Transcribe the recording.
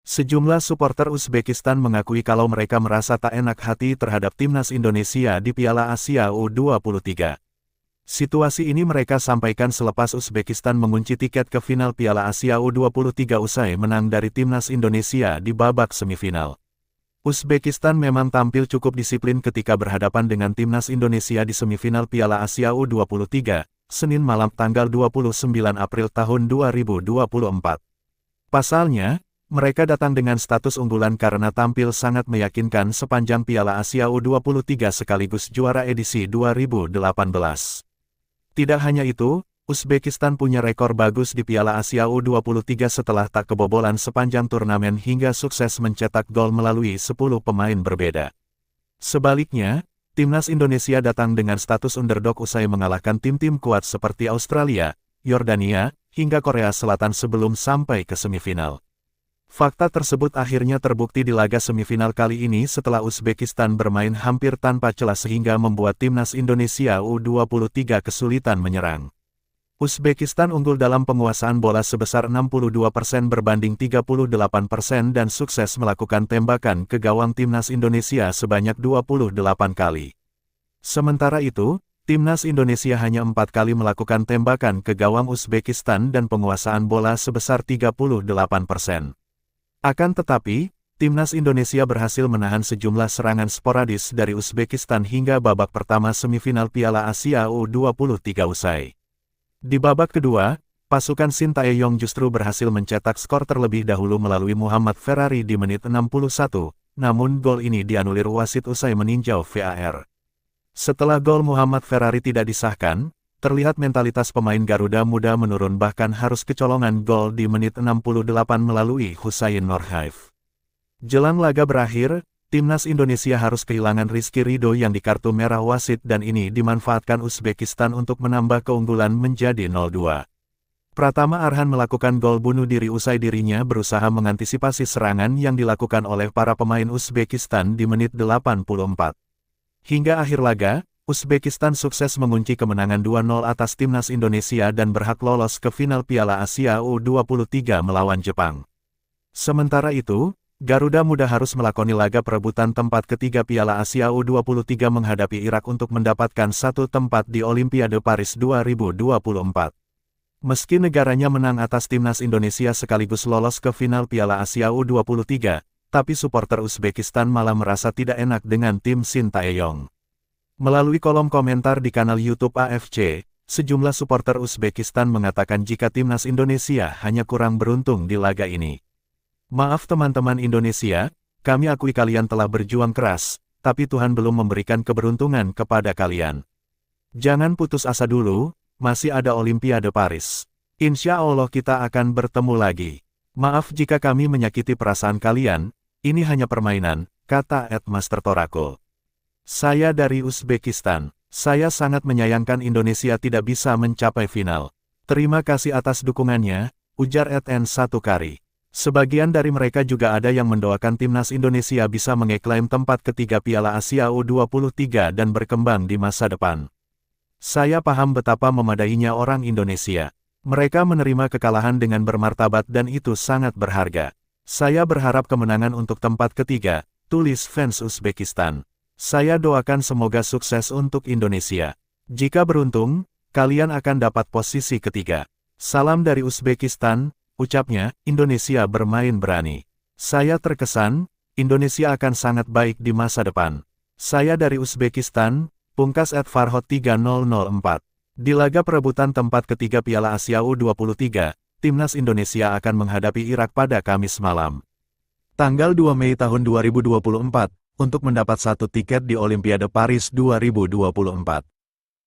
Sejumlah supporter Uzbekistan mengakui kalau mereka merasa tak enak hati terhadap timnas Indonesia di Piala Asia U23. Situasi ini mereka sampaikan selepas Uzbekistan mengunci tiket ke final Piala Asia U23 usai menang dari timnas Indonesia di babak semifinal. Uzbekistan memang tampil cukup disiplin ketika berhadapan dengan timnas Indonesia di semifinal Piala Asia U23, Senin malam tanggal 29 April tahun 2024. Pasalnya, mereka datang dengan status unggulan karena tampil sangat meyakinkan sepanjang Piala Asia U23 sekaligus juara edisi 2018. Tidak hanya itu, Uzbekistan punya rekor bagus di Piala Asia U23 setelah tak kebobolan sepanjang turnamen hingga sukses mencetak gol melalui 10 pemain berbeda. Sebaliknya, timnas Indonesia datang dengan status underdog usai mengalahkan tim-tim kuat seperti Australia, Yordania, hingga Korea Selatan sebelum sampai ke semifinal. Fakta tersebut akhirnya terbukti di laga semifinal kali ini setelah Uzbekistan bermain hampir tanpa celah sehingga membuat timnas Indonesia U23 kesulitan menyerang. Uzbekistan unggul dalam penguasaan bola sebesar 62% berbanding 38% dan sukses melakukan tembakan ke gawang timnas Indonesia sebanyak 28 kali. Sementara itu, timnas Indonesia hanya 4 kali melakukan tembakan ke gawang Uzbekistan dan penguasaan bola sebesar 38%. Akan tetapi, timnas Indonesia berhasil menahan sejumlah serangan sporadis dari Uzbekistan hingga babak pertama semifinal Piala Asia U23 usai. Di babak kedua, pasukan Shin Tae-yong justru berhasil mencetak skor terlebih dahulu melalui Muhammad Ferrari di menit 61, namun gol ini dianulir wasit usai meninjau VAR. Setelah gol Muhammad Ferrari tidak disahkan, terlihat mentalitas pemain Garuda Muda menurun bahkan harus kecolongan gol di menit 68 melalui Husain Nurhaif. Jelang laga berakhir, timnas Indonesia harus kehilangan Rizky Ridho yang di kartu merah wasit dan ini dimanfaatkan Uzbekistan untuk menambah keunggulan menjadi 0-2. Pratama Arhan melakukan gol bunuh diri usai dirinya berusaha mengantisipasi serangan yang dilakukan oleh para pemain Uzbekistan di menit 84. Hingga akhir laga, Uzbekistan sukses mengunci kemenangan 2-0 atas timnas Indonesia dan berhak lolos ke final Piala Asia U23 melawan Jepang. Sementara itu, Garuda Muda harus melakoni laga perebutan tempat ketiga Piala Asia U23 menghadapi Irak untuk mendapatkan satu tempat di Olimpiade Paris 2024. Meski negaranya menang atas timnas Indonesia sekaligus lolos ke final Piala Asia U23, tapi supporter Uzbekistan malah merasa tidak enak dengan tim Shin Tae-yong. Melalui kolom komentar di kanal YouTube AFC, sejumlah supporter Uzbekistan mengatakan jika timnas Indonesia hanya kurang beruntung di laga ini. Maaf teman-teman Indonesia, kami akui kalian telah berjuang keras, tapi Tuhan belum memberikan keberuntungan kepada kalian. Jangan putus asa dulu, masih ada Olimpiade Paris. Insya Allah kita akan bertemu lagi. Maaf jika kami menyakiti perasaan kalian, ini hanya permainan, kata Master Torako. Saya dari Uzbekistan. Saya sangat menyayangkan Indonesia tidak bisa mencapai final. Terima kasih atas dukungannya, ujar N1Kari. Sebagian dari mereka juga ada yang mendoakan timnas Indonesia bisa mengeklaim tempat ketiga Piala Asia U23 dan berkembang di masa depan. Saya paham betapa memadainya orang Indonesia. Mereka menerima kekalahan dengan bermartabat dan itu sangat berharga. Saya berharap kemenangan untuk tempat ketiga, tulis fans Uzbekistan. Saya doakan semoga sukses untuk Indonesia. Jika beruntung, kalian akan dapat posisi ketiga. Salam dari Uzbekistan, ucapnya, Indonesia bermain berani. Saya terkesan, Indonesia akan sangat baik di masa depan. Saya dari Uzbekistan, pungkas @farhod 3004. Di laga perebutan tempat ketiga Piala Asia U23, timnas Indonesia akan menghadapi Irak pada Kamis malam. Tanggal 2 Mei tahun 2024. Untuk mendapat satu tiket di Olimpiade Paris 2024.